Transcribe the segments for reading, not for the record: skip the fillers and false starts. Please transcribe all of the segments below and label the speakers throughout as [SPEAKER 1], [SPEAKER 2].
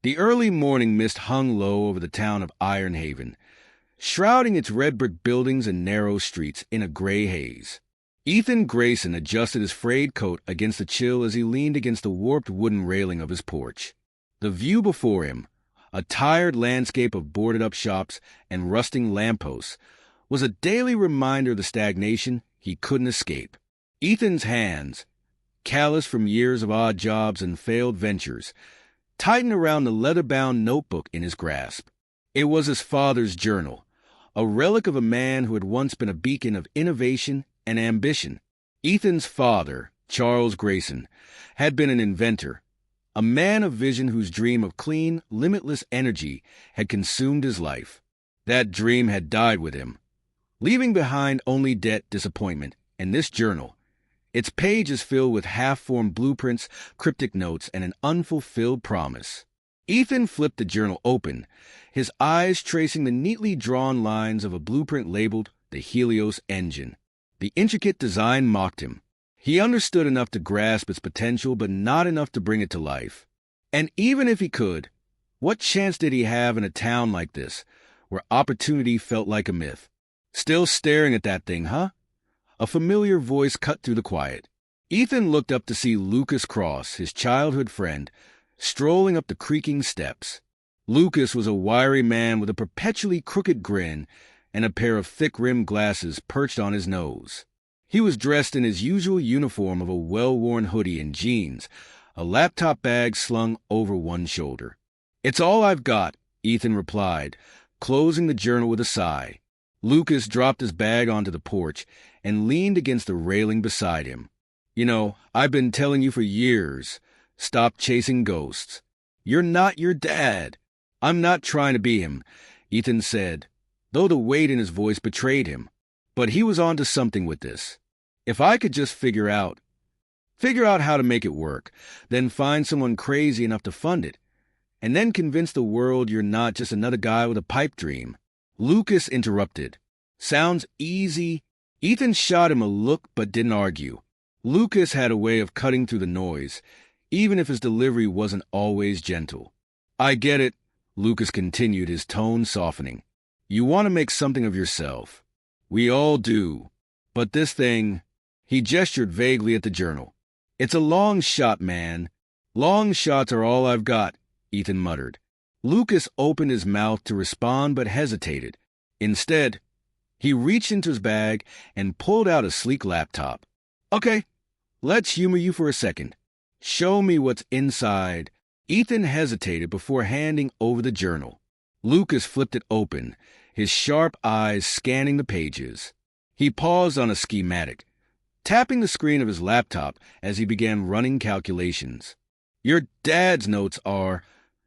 [SPEAKER 1] The early morning mist hung low over the town of Ironhaven, shrouding its red brick buildings and narrow streets in a gray haze. Ethan Grayson adjusted his frayed coat against the chill as he leaned against the warped wooden railing of his porch. The view before him, a tired landscape of boarded-up shops and rusting lampposts, was a daily reminder of the stagnation he couldn't escape. Ethan's hands, calloused from years of odd jobs and failed ventures, tightened around the leather-bound notebook in his grasp. It was his father's journal, a relic of a man who had once been a beacon of innovation and ambition. Ethan's father, Charles Grayson, had been an inventor, a man of vision whose dream of clean, limitless energy had consumed his life. That dream had died with him, leaving behind only debt, disappointment, and this journal. Its pages filled with half-formed blueprints, cryptic notes, and an unfulfilled promise. Ethan flipped the journal open, his eyes tracing the neatly drawn lines of a blueprint labeled the Helios Engine. The intricate design mocked him. He understood enough to grasp its potential, but not enough to bring it to life. And even if he could, what chance did he have in a town like this, where opportunity felt like a myth? Still staring at that thing, huh? A familiar voice cut through the quiet. Ethan looked up to see Lucas Cross, his childhood friend, strolling up the creaking steps. Lucas was a wiry man with a perpetually crooked grin and a pair of thick-rimmed glasses perched on his nose. He was dressed in his usual uniform of a well-worn hoodie and jeans, a laptop bag slung over one shoulder. "It's all I've got," Ethan replied, closing the journal with a sigh. Lucas dropped his bag onto the porch and leaned against the railing beside him. "You know, I've been telling you for years, stop chasing ghosts. You're not your dad." "I'm not trying to be him," Ethan said, though the weight in his voice betrayed him. But he was onto something with this. If I could just figure out how to make it work, then find someone crazy enough to fund it, and then convince the world you're not just another guy with a pipe dream. Lucas interrupted. "Sounds easy." Ethan shot him a look but didn't argue. Lucas had a way of cutting through the noise, even if his delivery wasn't always gentle. "I get it," Lucas continued, his tone softening. "You want to make something of yourself. We all do. But this thing," he gestured vaguely at the journal. "It's a long shot, man. Long shots are all I've got," Ethan muttered. Lucas opened his mouth to respond but hesitated. Instead, he reached into his bag and pulled out a sleek laptop. "Okay, let's humor you for a second. Show me what's inside." Ethan hesitated before handing over the journal. Lucas flipped it open, his sharp eyes scanning the pages. He paused on a schematic, tapping the screen of his laptop as he began running calculations. "Your dad's notes are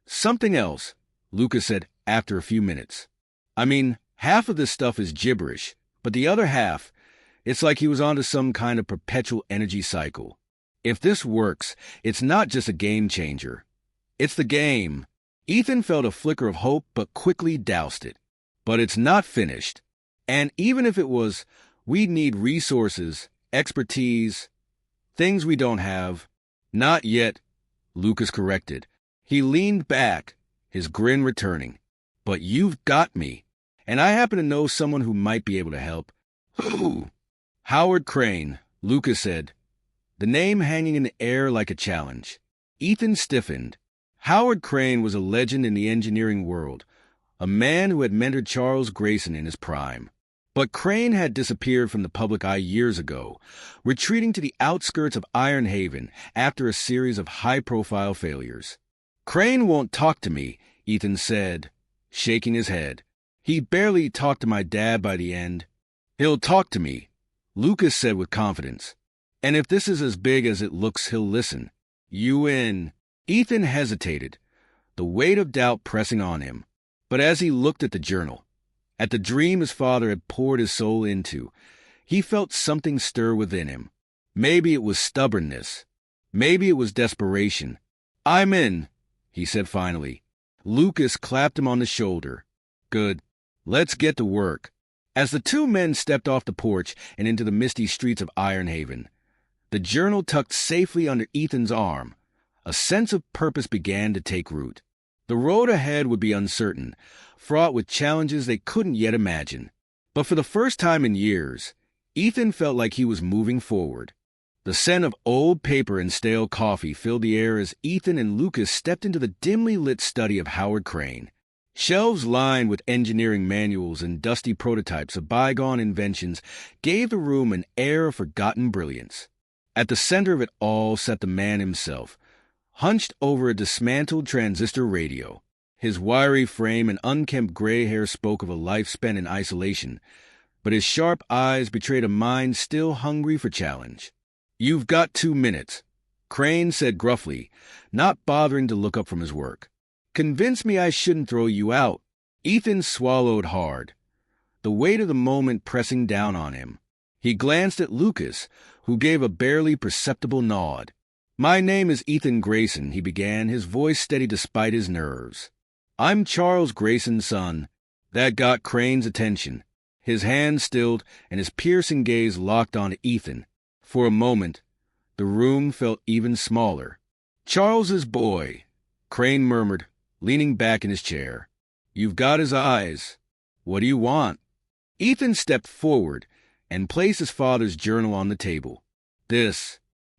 [SPEAKER 1] something else," Lucas said after a few minutes. "I mean, half of this stuff is gibberish, but the other half, it's like he was onto some kind of perpetual energy cycle. If this works, it's not just a game changer. It's the game." Ethan felt a flicker of hope but quickly doused it. "But it's not finished. And even if it was, we'd need resources, expertise, things we don't have." "Not yet," Lucas corrected. He leaned back, his grin returning. "But you've got me, and I happen to know someone who might be able to help." "Who?" "Howard Crane," Lucas said, the name hanging in the air like a challenge. Ethan stiffened. Howard Crane was a legend in the engineering world, a man who had mentored Charles Grayson in his prime. But Crane had disappeared from the public eye years ago, retreating to the outskirts of Ironhaven after a series of high-profile failures. "Crane won't talk to me," Ethan said, shaking his head. "He barely talked to my dad by the end." "He'll talk to me," Lucas said with confidence. "And if this is as big as it looks, he'll listen." "You in?" Ethan hesitated, the weight of doubt pressing on him. But as he looked at the journal, at the dream his father had poured his soul into, he felt something stir within him. Maybe it was stubbornness. Maybe it was desperation. "I'm in," he said finally. Lucas clapped him on the shoulder. "Good. Let's get to work." As the two men stepped off the porch and into the misty streets of Ironhaven, the journal tucked safely under Ethan's arm, a sense of purpose began to take root. The road ahead would be uncertain, fraught with challenges they couldn't yet imagine. But for the first time in years, Ethan felt like he was moving forward. The scent of old paper and stale coffee filled the air as Ethan and Lucas stepped into the dimly lit study of Howard Crane. Shelves lined with engineering manuals and dusty prototypes of bygone inventions gave the room an air of forgotten brilliance. At the center of it all sat the man himself, hunched over a dismantled transistor radio. His wiry frame and unkempt gray hair spoke of a life spent in isolation, but his sharp eyes betrayed a mind still hungry for challenge. "You've got 2 minutes," Crane said gruffly, not bothering to look up from his work. "Convince me I shouldn't throw you out." Ethan swallowed hard, the weight of the moment pressing down on him. He glanced at Lucas, who gave a barely perceptible nod. "My name is Ethan Grayson," he began, his voice steady despite his nerves. "I'm Charles Grayson's son." That got Crane's attention. His hand stilled and his piercing gaze locked onto Ethan. For a moment, the room felt even smaller. "Charles's boy," Crane murmured, leaning back in his chair. "You've got his eyes. What do you want?" Ethan stepped forward and placed his father's journal on the table.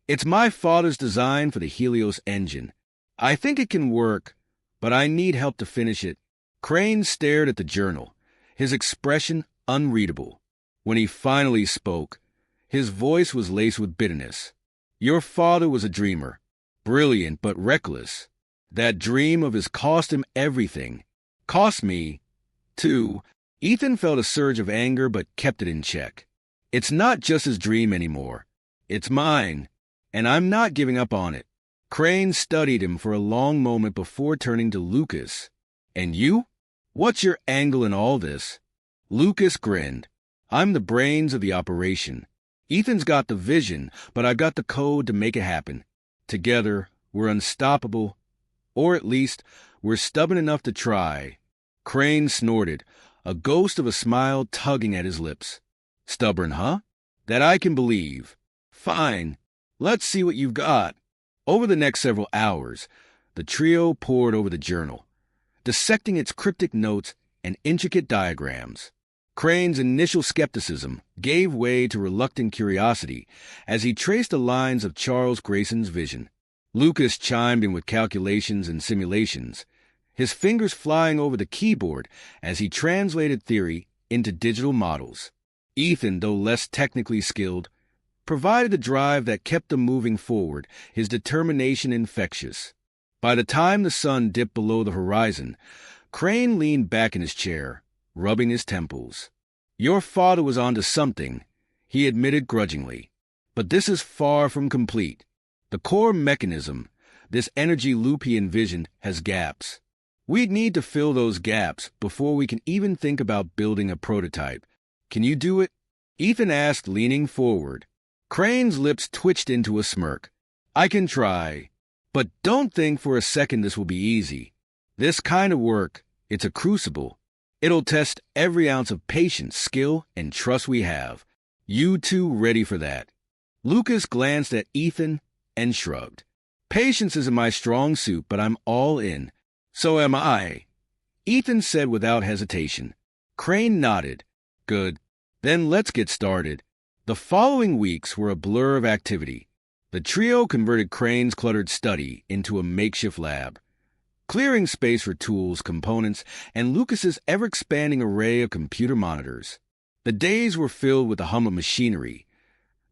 [SPEAKER 1] It's my father's design for the Helios Engine. I think it can work, but I need help to finish it." Crane stared at the journal, his expression unreadable. When he finally spoke, his voice was laced with bitterness. "Your father was a dreamer, brilliant but reckless. That dream of his cost him everything. Cost me, too." Ethan felt a surge of anger but kept it in check. "It's not just his dream anymore. It's mine, and I'm not giving up on it." Crane studied him for a long moment before turning to Lucas. "And you? What's your angle in all this?" Lucas grinned. "I'm the brains of the operation. Ethan's got the vision, but I've got the code to make it happen. Together, we're unstoppable, or at least, we're stubborn enough to try." Crane snorted, a ghost of a smile tugging at his lips. "Stubborn, huh? That I can believe. Fine, let's see what you've got." Over the next several hours, the trio pored over the journal, dissecting its cryptic notes and intricate diagrams. Crane's initial skepticism gave way to reluctant curiosity as he traced the lines of Charles Grayson's vision. Lucas chimed in with calculations and simulations, his fingers flying over the keyboard as he translated theory into digital models. Ethan, though less technically skilled, provided the drive that kept them moving forward, his determination infectious. By the time the sun dipped below the horizon, Crane leaned back in his chair, rubbing his temples. "Your father was onto something," he admitted grudgingly. "But this is far from complete. The core mechanism, this energy loop he envisioned, has gaps. We'd need to fill those gaps before we can even think about building a prototype. Can you do it?" Ethan asked, leaning forward. Crane's lips twitched into a smirk. "I can try, but don't think for a second this will be easy. This kind of work, it's a crucible. It'll test every ounce of patience, skill, and trust we have. You two ready for that?" Lucas glanced at Ethan and shrugged. "Patience isn't my strong suit, but I'm all in." "So am I," Ethan said without hesitation. Crane nodded. "Good. Then let's get started." The following weeks were a blur of activity. The trio converted Crane's cluttered study into a makeshift lab, clearing space for tools, components, and Lucas's ever-expanding array of computer monitors. The days were filled with the hum of machinery,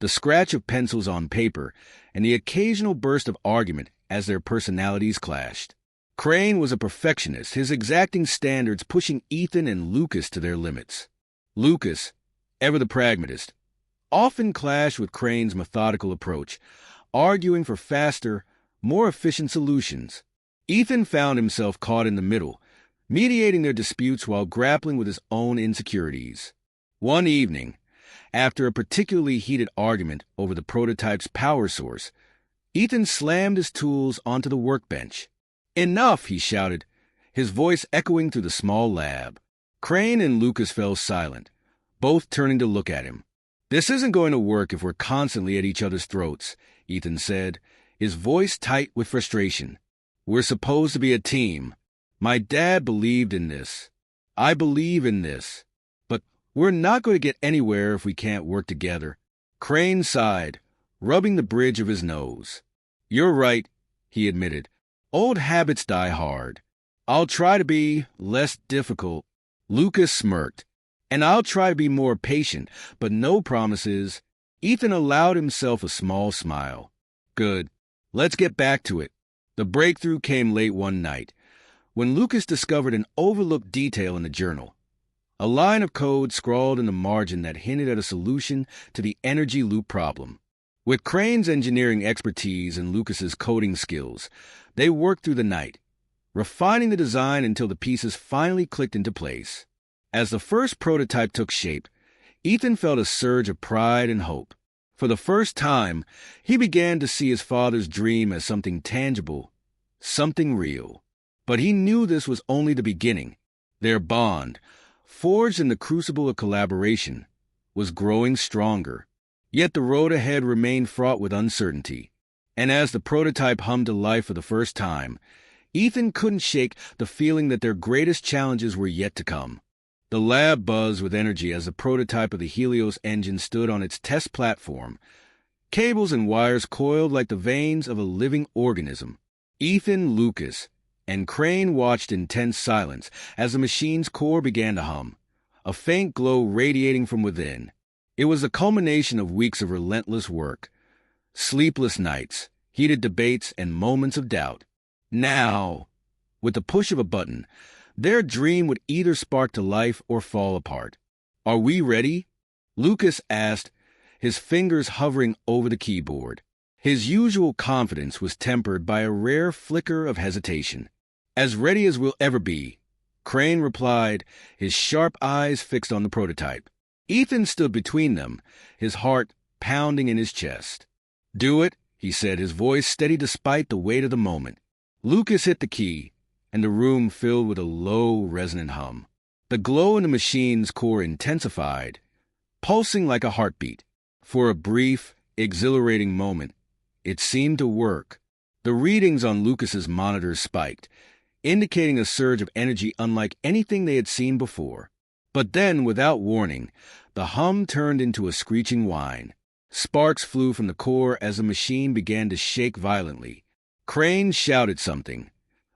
[SPEAKER 1] the scratch of pencils on paper, and the occasional burst of argument as their personalities clashed. Crane was a perfectionist, his exacting standards pushing Ethan and Lucas to their limits. Lucas, ever the pragmatist, often clashed with Crane's methodical approach, arguing for faster, more efficient solutions. Ethan found himself caught in the middle, mediating their disputes while grappling with his own insecurities. One evening, after a particularly heated argument over the prototype's power source, Ethan slammed his tools onto the workbench. "Enough!" he shouted, his voice echoing through the small lab. Crane and Lucas fell silent, both turning to look at him. "This isn't going to work if we're constantly at each other's throats," Ethan said, his voice tight with frustration. "We're supposed to be a team." My dad believed in this. I believe in this. But we're not going to get anywhere if we can't work together. Crane sighed, rubbing the bridge of his nose. You're right, he admitted. Old habits die hard. I'll try to be less difficult. Lucas smirked. And I'll try to be more patient, but no promises. Ethan allowed himself a small smile. Good. Let's get back to it. The breakthrough came late one night, when Lucas discovered an overlooked detail in the journal. A line of code scrawled in the margin that hinted at a solution to the energy loop problem. With Crane's engineering expertise and Lucas's coding skills, they worked through the night, refining the design until the pieces finally clicked into place. As the first prototype took shape, Ethan felt a surge of pride and hope. For the first time, he began to see his father's dream as something tangible, something real. But he knew this was only the beginning. Their bond, forged in the crucible of collaboration, was growing stronger. Yet the road ahead remained fraught with uncertainty. And as the prototype hummed to life for the first time, Ethan couldn't shake the feeling that their greatest challenges were yet to come. The lab buzzed with energy as the prototype of the Helios Engine stood on its test platform. Cables and wires coiled like the veins of a living organism. Ethan, Lucas, and Crane watched in tense silence as the machine's core began to hum, a faint glow radiating from within. It was the culmination of weeks of relentless work, sleepless nights, heated debates, and moments of doubt. Now, with the push of a button, their dream would either spark to life or fall apart. Are we ready? Lucas asked, his fingers hovering over the keyboard. His usual confidence was tempered by a rare flicker of hesitation. As ready as we'll ever be, Crane replied, his sharp eyes fixed on the prototype. Ethan stood between them, his heart pounding in his chest. Do it, he said, his voice steady despite the weight of the moment. Lucas hit the key, and the room filled with a low, resonant hum. The glow in the machine's core intensified, pulsing like a heartbeat. For a brief, exhilarating moment, it seemed to work. The readings on Lucas's monitors spiked, indicating a surge of energy unlike anything they had seen before. But then, without warning, the hum turned into a screeching whine. Sparks flew from the core as the machine began to shake violently. Crane shouted something,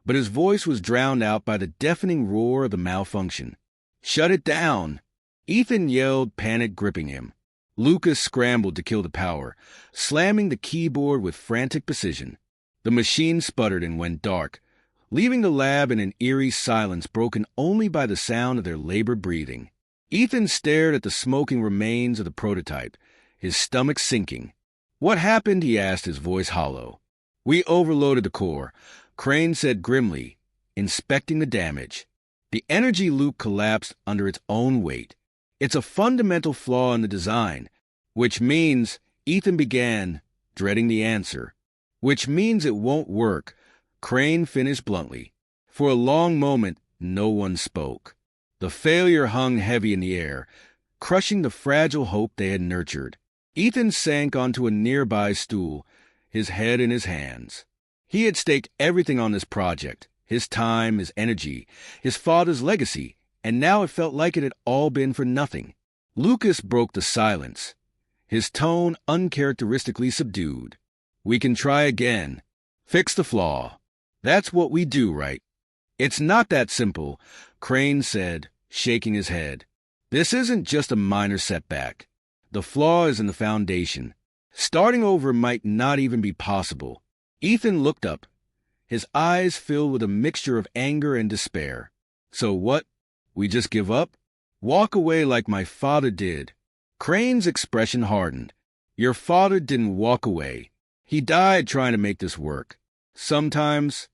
[SPEAKER 1] but his voice was drowned out by the deafening roar of the malfunction. Shut it down! Ethan yelled, panic gripping him. Lucas scrambled to kill the power, slamming the keyboard with frantic precision. The machine sputtered and went dark, leaving the lab in an eerie silence broken only by the sound of their labored breathing. Ethan stared at the smoking remains of the prototype, his stomach sinking. What happened? He asked, his voice hollow. We overloaded the core, Crane said grimly, inspecting the damage. The energy loop collapsed under its own weight. It's a fundamental flaw in the design, which means, Ethan began, dreading the answer. Which means it won't work, Crane finished bluntly. For a long moment, no one spoke. The failure hung heavy in the air, crushing the fragile hope they had nurtured. Ethan sank onto a nearby stool, his head in his hands. He had staked everything on this project, his time, his energy, his father's legacy, and now it felt like it had all been for nothing. Lucas broke the silence, his tone uncharacteristically subdued. We can try again. Fix the flaw. That's what we do, right? It's not that simple, Crane said, shaking his head. This isn't just a minor setback. The flaw is in the foundation. Starting over might not even be possible. Ethan looked up, his eyes filled with a mixture of anger and despair. So what? We just give up? Walk away like my father did? Crane's expression hardened. Your father didn't walk away. He died trying to make this work. Sometimes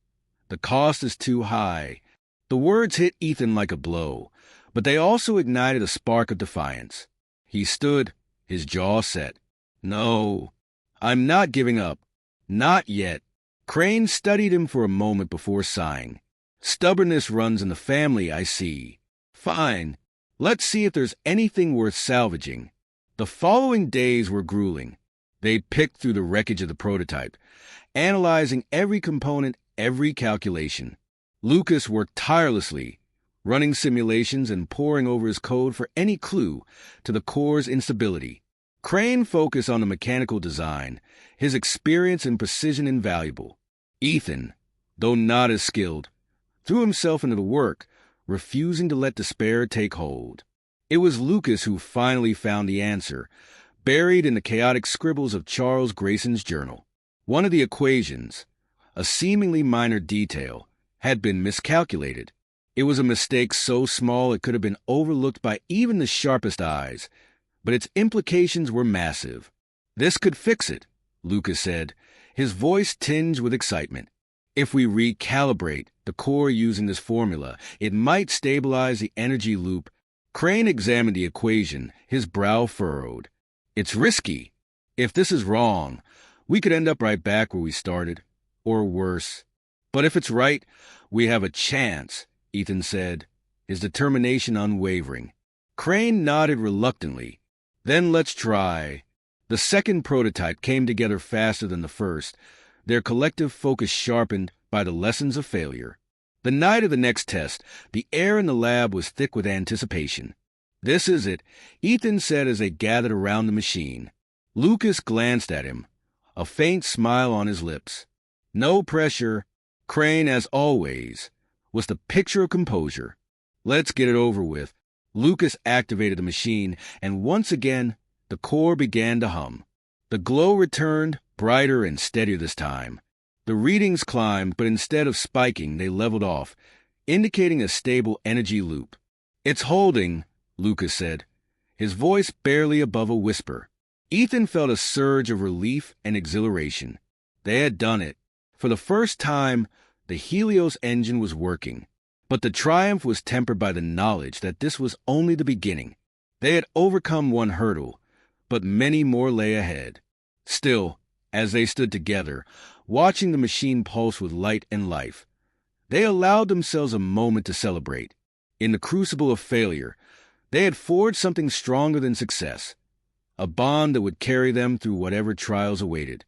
[SPEAKER 1] the cost is too high. The words hit Ethan like a blow, but they also ignited a spark of defiance. He stood, his jaw set. No, I'm not giving up. Not yet. Crane studied him for a moment before sighing. Stubbornness runs in the family, I see. Fine. Let's see if there's anything worth salvaging. The following days were grueling. They picked through the wreckage of the prototype, analyzing every component, every calculation. Lucas worked tirelessly, running simulations and poring over his code for any clue to the core's instability. Crane focused on the mechanical design, his experience and precision invaluable. Ethan, though not as skilled, threw himself into the work, refusing to let despair take hold. It was Lucas who finally found the answer, buried in the chaotic scribbles of Charles Grayson's journal. One of the equations, a seemingly minor detail, had been miscalculated. It was a mistake so small it could have been overlooked by even the sharpest eyes, but its implications were massive. "This could fix it," Lucas said, his voice tinged with excitement. "If we recalibrate the core using this formula, it might stabilize the energy loop." Crane examined the equation, his brow furrowed. "It's risky. If this is wrong, we could end up right back where we started, or worse. But if it's right, we have a chance," Ethan said, his determination unwavering. Crane nodded reluctantly. "Then let's try." The second prototype came together faster than the first, their collective focus sharpened by the lessons of failure. The night of the next test, the air in the lab was thick with anticipation. "This is it," Ethan said as they gathered around the machine. Lucas glanced at him, a faint smile on his lips. No pressure. Crane, as always, was the picture of composure. "Let's get it over with." Lucas activated the machine, and once again, the core began to hum. The glow returned, brighter and steadier this time. The readings climbed, but instead of spiking, they leveled off, indicating a stable energy loop. "It's holding," Lucas said, his voice barely above a whisper. Ethan felt a surge of relief and exhilaration. They had done it. For the first time, the Helios engine was working. But the triumph was tempered by the knowledge that this was only the beginning. They had overcome one hurdle, but many more lay ahead. Still, as they stood together, watching the machine pulse with light and life, they allowed themselves a moment to celebrate. In the crucible of failure, they had forged something stronger than success, a bond that would carry them through whatever trials awaited.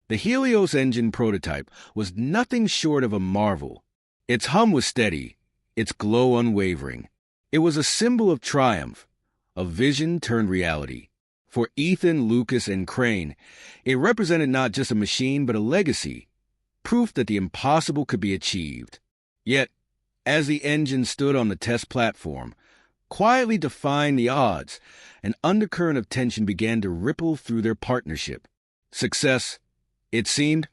[SPEAKER 1] The Helios engine prototype was nothing short of a marvel. Its hum was steady, its glow unwavering. It was a symbol of triumph, of vision turned reality. For Ethan, Lucas, and Crane, it represented not just a machine but a legacy, proof that the impossible could be achieved. Yet, as the engine stood on the test platform, quietly defying the odds, an undercurrent of tension began to ripple through their partnership. Success, it seemed,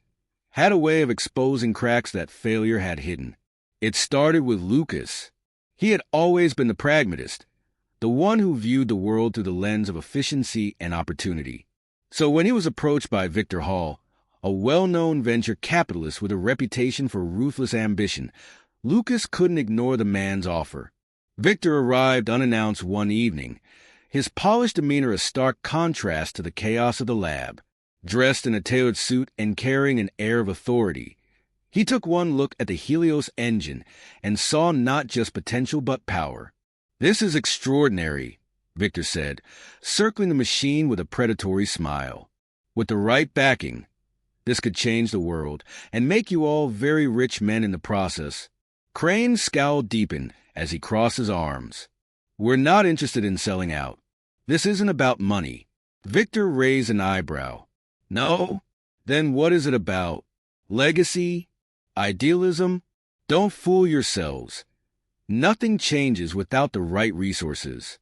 [SPEAKER 1] had a way of exposing cracks that failure had hidden. It started with Lucas. He had always been the pragmatist, the one who viewed the world through the lens of efficiency and opportunity. So when he was approached by Victor Hall, a well-known venture capitalist with a reputation for ruthless ambition, Lucas couldn't ignore the man's offer. Victor arrived unannounced one evening, his polished demeanor a stark contrast to the chaos of the lab. Dressed in a tailored suit and carrying an air of authority, he took one look at the Helios engine and saw not just potential but power. "This is extraordinary," Victor said, circling the machine with a predatory smile. "With the right backing, this could change the world and make you all very rich men in the process." Crane's scowl deepened as he crossed his arms. "We're not interested in selling out. This isn't about money." Victor raised an eyebrow. "No? Then what is it about? Legacy? Idealism? Don't fool yourselves. Nothing changes without the right resources.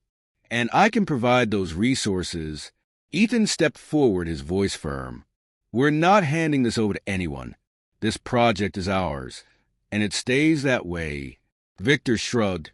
[SPEAKER 1] And I can provide those resources." Ethan stepped forward, his voice firm. "We're not handing this over to anyone. This project is ours, and it stays that way." Victor shrugged,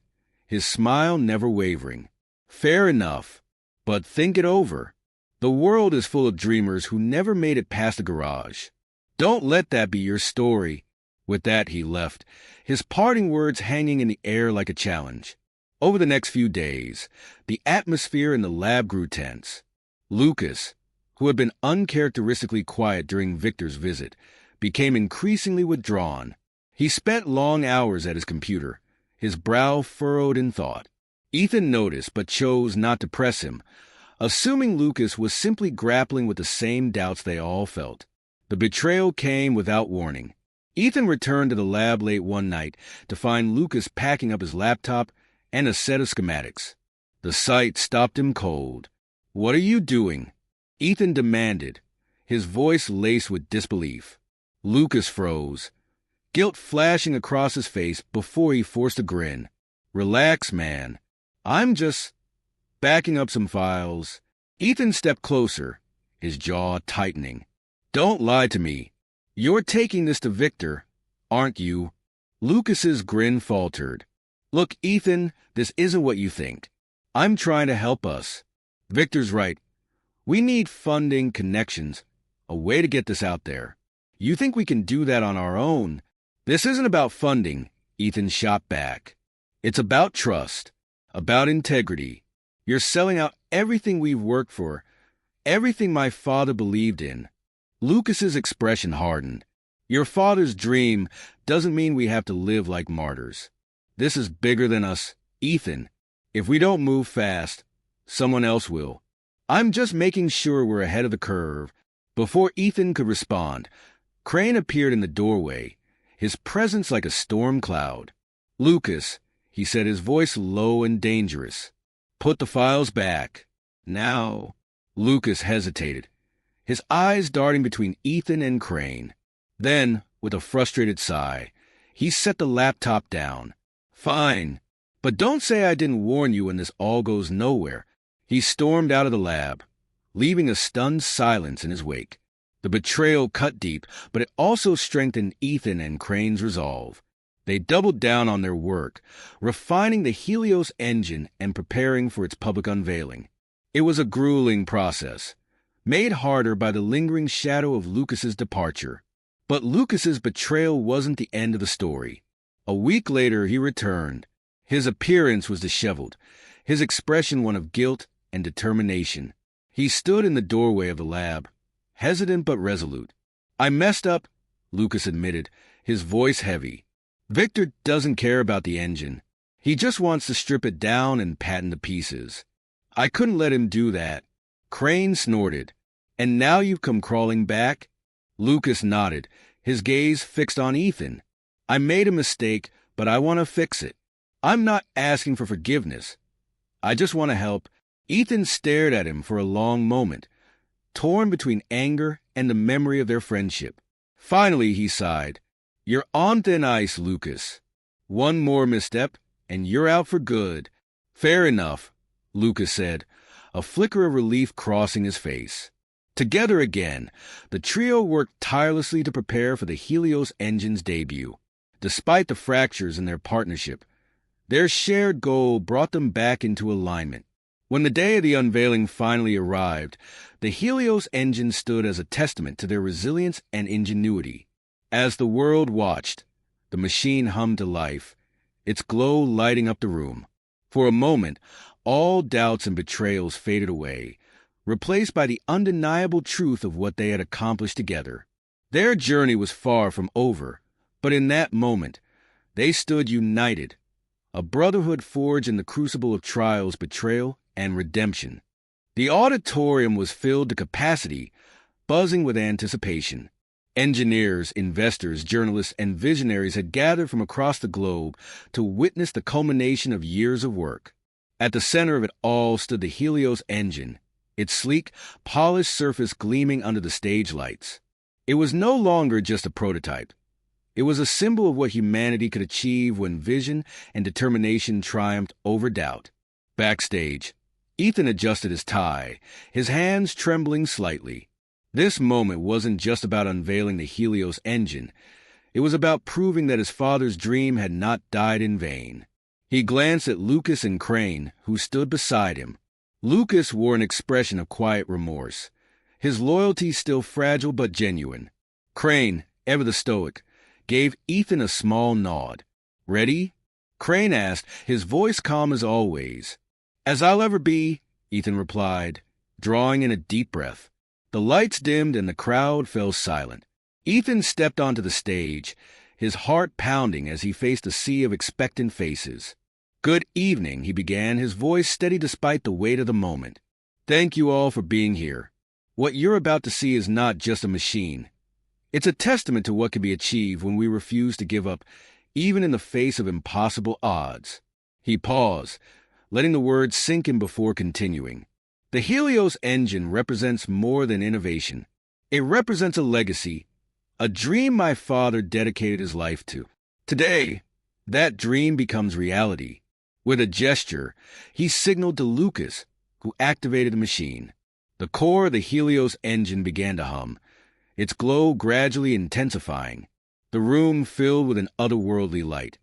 [SPEAKER 1] his smile never wavering. "Fair enough, but think it over. The world is full of dreamers who never made it past the garage. Don't let that be your story." With that, he left, his parting words hanging in the air like a challenge. Over the next few days, the atmosphere in the lab grew tense. Lucas, who had been uncharacteristically quiet during Victor's visit, became increasingly withdrawn. He spent long hours at his computer, his brow furrowed in thought. Ethan noticed but chose not to press him, assuming Lucas was simply grappling with the same doubts they all felt. The betrayal came without warning. Ethan returned to the lab late one night to find Lucas packing up his laptop and a set of schematics. The sight stopped him cold. "What are you doing?" Ethan demanded, his voice laced with disbelief. Lucas froze, guilt flashing across his face before he forced a grin. "Relax, man. I'm just backing up some files." Ethan stepped closer, his jaw tightening. "Don't lie to me. You're taking this to Victor, aren't you?" Lucas's grin faltered. "Look, Ethan, this isn't what you think. I'm trying to help us. Victor's right. We need funding, connections, a way to get this out there. You think we can do that on our own?" "This isn't about funding," Ethan shot back. "It's about trust, about integrity. You're selling out everything we've worked for, everything my father believed in." Lucas's expression hardened. "Your father's dream doesn't mean we have to live like martyrs. This is bigger than us, Ethan. If we don't move fast, someone else will. I'm just making sure we're ahead of the curve." Before Ethan could respond, Crane appeared in the doorway, his presence like a storm cloud. "Lucas," he said, his voice low and dangerous, "put the files back. Now." Lucas hesitated, his eyes darting between Ethan and Crane. Then, with a frustrated sigh, he set the laptop down. "Fine, but don't say I didn't warn you when this all goes nowhere." He stormed out of the lab, leaving a stunned silence in his wake. The betrayal cut deep, but it also strengthened Ethan and Crane's resolve. They doubled down on their work, refining the Helios engine and preparing for its public unveiling. It was a grueling process, made harder by the lingering shadow of Lucas's departure. But Lucas's betrayal wasn't the end of the story. A week later, he returned. His appearance was disheveled, his expression one of guilt and determination. He stood in the doorway of the lab, hesitant but resolute. "I messed up," Lucas admitted, his voice heavy. "Victor doesn't care about the engine. He just wants to strip it down and patent the pieces. I couldn't let him do that." Crane snorted. "And now you've come crawling back?" Lucas nodded, his gaze fixed on Ethan. "I made a mistake, but I want to fix it. I'm not asking for forgiveness. I just want to help." Ethan stared at him for a long moment, torn between anger and the memory of their friendship. Finally, he sighed. "You're on thin ice, Lucas. One more misstep, and you're out for good." "Fair enough," Lucas said, a flicker of relief crossing his face. Together again, the trio worked tirelessly to prepare for the Helios Engine's debut. Despite the fractures in their partnership, their shared goal brought them back into alignment. When the day of the unveiling finally arrived, the Helios Engine stood as a testament to their resilience and ingenuity. As the world watched, the machine hummed to life, its glow lighting up the room. For a moment, all doubts and betrayals faded away, replaced by the undeniable truth of what they had accomplished together. Their journey was far from over, but in that moment, they stood united, a brotherhood forged in the crucible of trials, betrayal, and redemption. The auditorium was filled to capacity, buzzing with anticipation. Engineers, investors, journalists, and visionaries had gathered from across the globe to witness the culmination of years of work. At the center of it all stood the Helios Engine, its sleek, polished surface gleaming under the stage lights. It was no longer just a prototype. It was a symbol of what humanity could achieve when vision and determination triumphed over doubt. Backstage, Ethan adjusted his tie, his hands trembling slightly. This moment wasn't just about unveiling the Helios Engine. It was about proving that his father's dream had not died in vain. He glanced at Lucas and Crane, who stood beside him. Lucas wore an expression of quiet remorse, his loyalty still fragile but genuine. Crane, ever the stoic, gave Ethan a small nod. "Ready?" Crane asked, his voice calm as always. "As I'll ever be," Ethan replied, drawing in a deep breath. The lights dimmed and the crowd fell silent. Ethan stepped onto the stage, his heart pounding as he faced a sea of expectant faces. "Good evening," he began, his voice steady despite the weight of the moment. "Thank you all for being here. What you're about to see is not just a machine. It's a testament to what can be achieved when we refuse to give up, even in the face of impossible odds. He paused, letting the words sink in before continuing. The Helios Engine represents more than innovation. It represents a legacy, a dream my father dedicated his life to. Today, that dream becomes reality. With a gesture, he signaled to Lucas, who activated the machine. The core of the Helios Engine began to hum, its glow gradually intensifying. The room filled with an otherworldly light,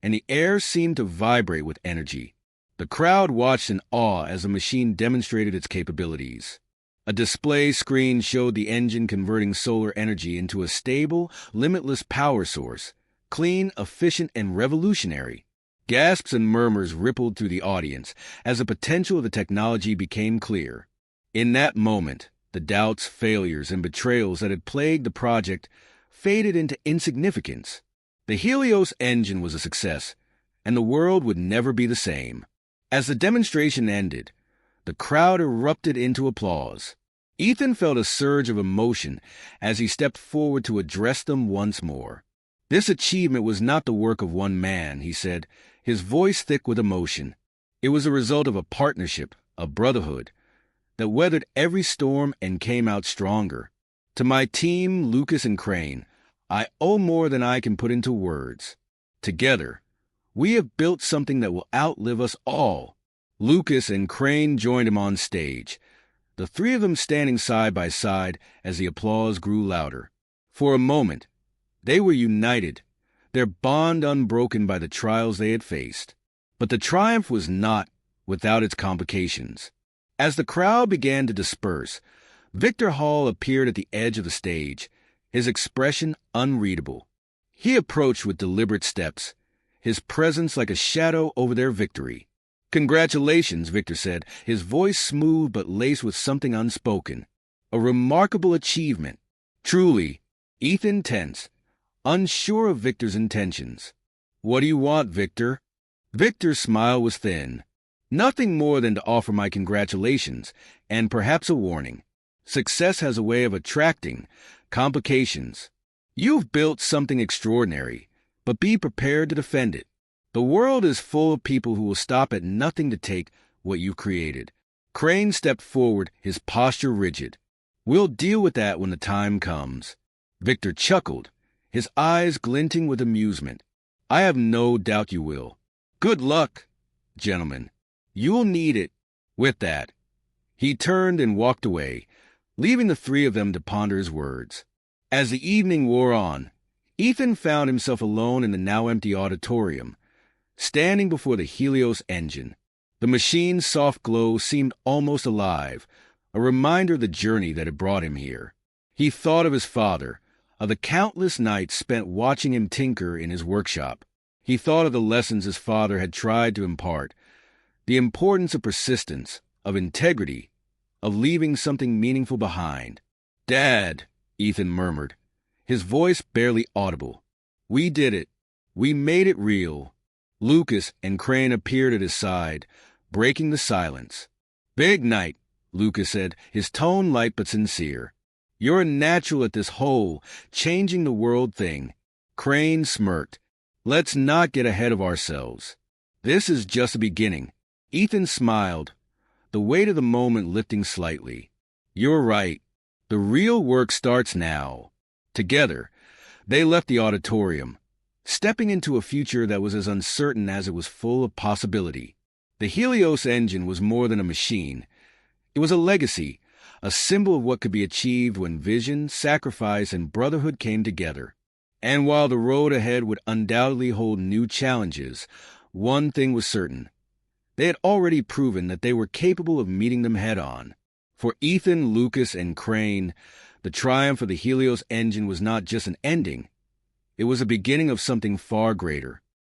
[SPEAKER 1] and the air seemed to vibrate with energy. The crowd watched in awe as the machine demonstrated its capabilities. A display screen showed the engine converting solar energy into a stable, limitless power source, clean, efficient, and revolutionary. Gasps and murmurs rippled through the audience as the potential of the technology became clear. In that moment, the doubts, failures, and betrayals that had plagued the project faded into insignificance. The Helios Engine was a success, and the world would never be the same. As the demonstration ended, the crowd erupted into applause. Ethan felt a surge of emotion as he stepped forward to address them once more. This achievement was not the work of one man, he said, his voice thick with emotion. It was a result of a partnership, a brotherhood, that weathered every storm and came out stronger. To my team, Lucas and Crane, I owe more than I can put into words. Together, we have built something that will outlive us all. Lucas and Crane joined him on stage, the three of them standing side by side as the applause grew louder. For a moment, they were united, their bond unbroken by the trials they had faced. But the triumph was not without its complications. As the crowd began to disperse, Victor Hall appeared at the edge of the stage, his expression unreadable. He approached with deliberate steps, his presence like a shadow over their victory. "Congratulations," Victor said, his voice smooth but laced with something unspoken. "A remarkable achievement." Truly, Ethan tensed, unsure of Victor's intentions. "What do you want, Victor?" Victor's smile was thin. "Nothing more than to offer my congratulations, and perhaps a warning. Success has a way of attracting complications. You've built something extraordinary, but be prepared to defend it. The world is full of people who will stop at nothing to take what you've created." Crane stepped forward, his posture rigid. "We'll deal with that when the time comes." Victor chuckled, his eyes glinting with amusement. "I have no doubt you will. Good luck, gentlemen. You'll need it." With that, he turned and walked away, leaving the three of them to ponder his words. As the evening wore on, Ethan found himself alone in the now empty auditorium, standing before the Helios Engine. The machine's soft glow seemed almost alive, a reminder of the journey that had brought him here. He thought of his father, of the countless nights spent watching him tinker in his workshop. He thought of the lessons his father had tried to impart, the importance of persistence, of integrity, of leaving something meaningful behind. "Dad," Ethan murmured, his voice barely audible. "We did it. We made it real." Lucas and Crane appeared at his side, breaking the silence. "Big night," Lucas said, his tone light but sincere. "You're a natural at this whole changing the world thing." Crane smirked. "Let's not get ahead of ourselves. This is just the beginning." Ethan smiled, the weight of the moment lifting slightly. "You're right. The real work starts now." Together, they left the auditorium, stepping into a future that was as uncertain as it was full of possibility. The Helios Engine was more than a machine. It was a legacy, a symbol of what could be achieved when vision, sacrifice, and brotherhood came together. And while the road ahead would undoubtedly hold new challenges, one thing was certain. They had already proven that they were capable of meeting them head-on. For Ethan, Lucas, and Crane, the triumph of the Helios Engine was not just an ending. It was a beginning of something far greater.